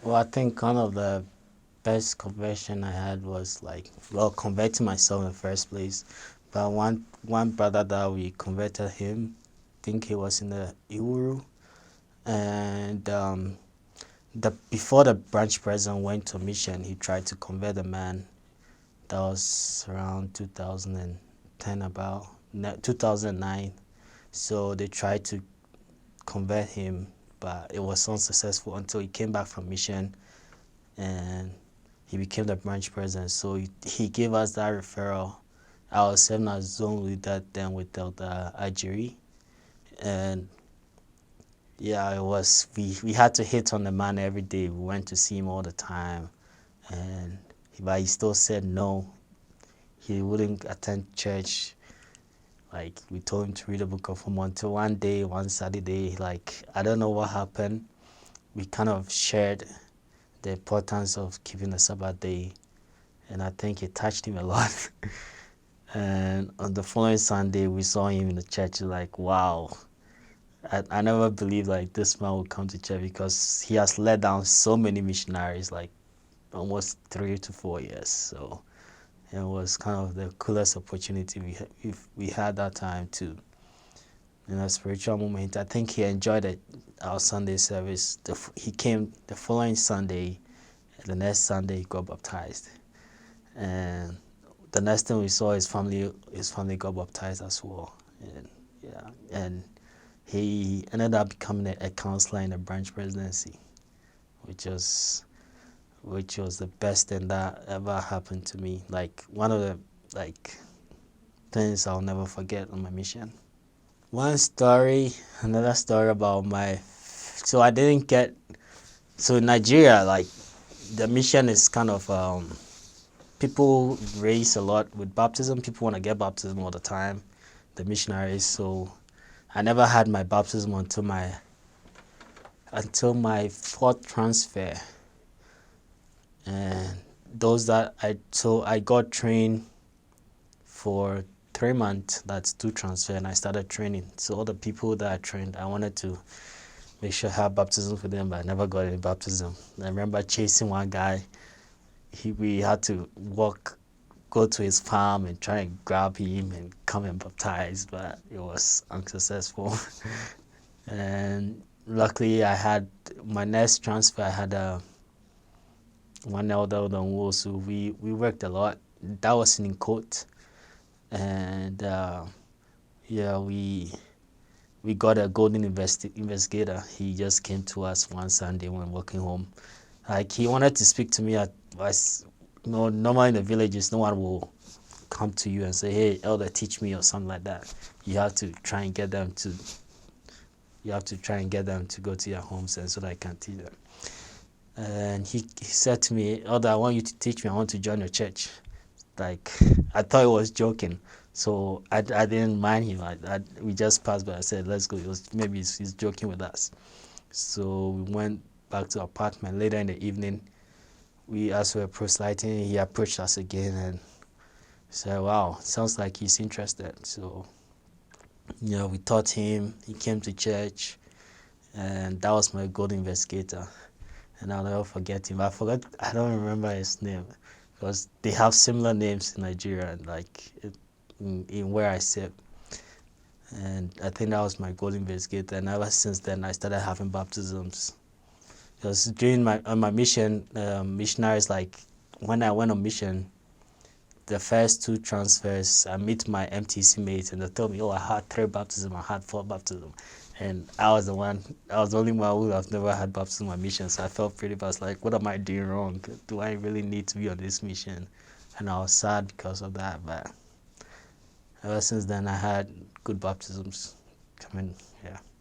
Well, I think kind of the best conversion I had was like, well, converting myself in the first place. But one brother that we converted him, I think he was in the Iwuru, and the before the branch president went to mission, he tried to convert the man. That was around 2010, about 2009. So they tried to convert him, but it was unsuccessful until he came back from mission and he became the branch president. So he gave us that referral. I was serving as zone leader then with Elder Ajiri. And yeah, it was we had to hit on the man every day. We went to see him all the time, and but he still said no. He wouldn't attend church. Like we told him to read the book of Mormon until one day, one Saturday, like I don't know what happened. We kind of shared the importance of keeping the Sabbath day, and I think it touched him a lot. And on the following Sunday, we saw him in the church. Like, wow, I never believed like this man would come to church because he has led down so many missionaries, like almost 3 to 4 years. So it was kind of the coolest opportunity we had that time to in a spiritual moment. I think he enjoyed it, our Sunday service. He came the following Sunday, and the next Sunday he got baptized, and the next thing we saw his family got baptized as well, and yeah, and he ended up becoming a counselor in the branch presidency, which was which was the best thing that ever happened to me. Like one of the like things I'll never forget on my mission. One story, another story about my. So I didn't get. So in Nigeria, like the mission is kind of people race a lot with baptism. People want to get baptism all the time. The missionaries. So I never had my baptism until my fourth transfer, and those that I got trained for 3 months. That's two transfer, and I started training. So all the people that I trained, I wanted to make sure I have baptism for them, but I never got any baptism. I remember chasing one guy. We had to go to his farm and try and grab him and come and baptize, but it was unsuccessful. And luckily, I had my next transfer. I had one elder than Wolves. So we worked a lot. That was in court, and yeah, we got a golden investigator. He just came to us one Sunday when walking home. Like he wanted to speak to me at us. No, normally in the villages, no one will come to you and say, "Hey, elder, teach me" or something like that. You have to try and get them to. You have to try and get them to go to your homes and so that I can teach them. And he said to me, "Elder, I want you to teach me. I want to join your church." Like I thought he was joking, so I didn't mind him. We just passed by. I said, "Let's go." Maybe he's joking with us. So we went back to our apartment later in the evening. As we were proselyting, he approached us again and said, "Wow, sounds like he's interested." So we taught him. He came to church, and that was my gold investigator. And I'll never forget him. I don't remember his name because they have similar names in Nigeria, and like in where I serve. And I think that was my gold investigator. And ever since then, I started having baptisms. Because during my mission, missionaries, like when I went on mission, the first two transfers, I meet my MTC mates and they told me, "Oh, I had 3 baptisms, I had 4 baptisms." And I was the only one who have never had baptism on mission. So I felt pretty bad. I was like, what am I doing wrong? Do I really need to be on this mission? And I was sad because of that. But ever since then, I had good baptisms coming. Yeah.